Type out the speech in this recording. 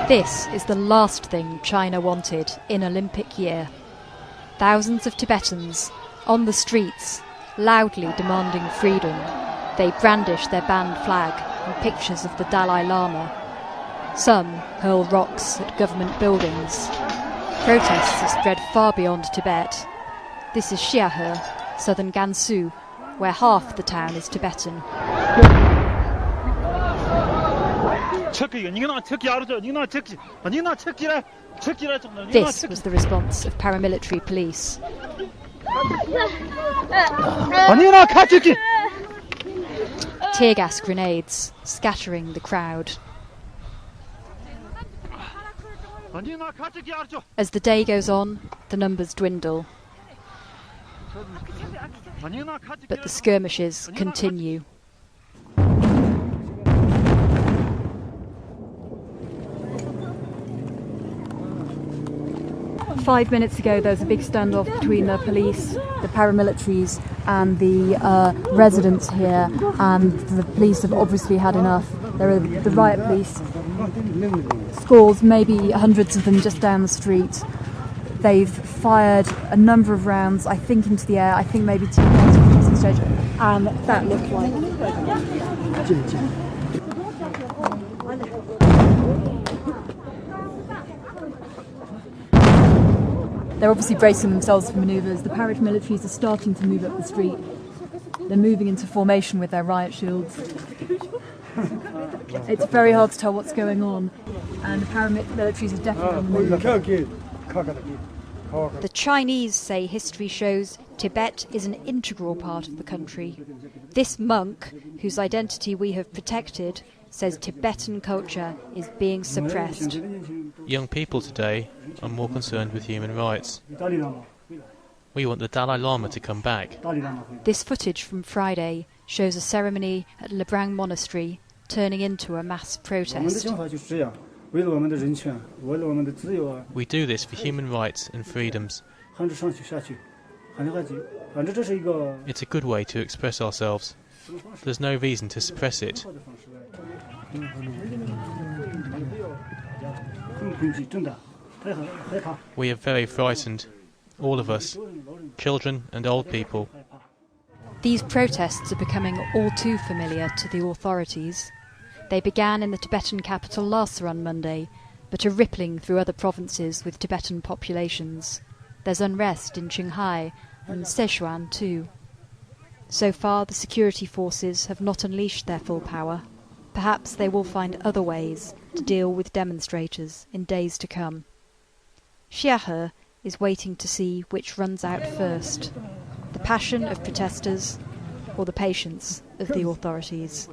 This is the last thing China wanted in Olympic year. Thousands of Tibetans on the streets, loudly demanding freedom. They brandish their banned flag and pictures of the Dalai Lama. Some hurl rocks at government buildings. Protests have spread far beyond Tibet. This is Xiahe, southern Gansu, where half the town is Tibetan. This was the response of paramilitary police. Tear gas grenades scattering the crowd. As the day goes on, the numbers dwindle. But the skirmishes continue. Five minutes ago there was a big standoff between the police, the paramilitaries and the residents here, and the police have obviously had enough. There are the riot police, scores, maybe hundreds of them just down the street. They've fired a number of rounds, I think into the air, I think maybe 2 rounds across the stage, and that looked like... They're obviously bracing themselves for manoeuvres. The paramilitaries are starting to move up the street. They're moving into formation with their riot shields. It's very hard to tell what's going on, and the paramilitaries are definitely on the move. The Chinese say history shows Tibet is an integral part of the country. This monk, whose identity we have protected, says Tibetan culture is being suppressed. Young people today are more concerned with human rights. We want the Dalai Lama to come back. This footage from Friday shows a ceremony at Lebrang Monastery turning into a mass protest. We do this for human rights and freedoms. It's a good way to express ourselves. There's no reason to suppress it. We are very frightened, all of us, children and old people. These protests are becoming all too familiar to the authorities. They began in the Tibetan capital Lhasa on Monday, but are rippling through other provinces with Tibetan populations. There's unrest in Qinghai and Sichuan too. So far, the security forces have not unleashed their full power. Perhaps they will find other ways to deal with demonstrators in days to come. Xiahe is waiting to see which runs out first, the passion of protesters or the patience of the authorities.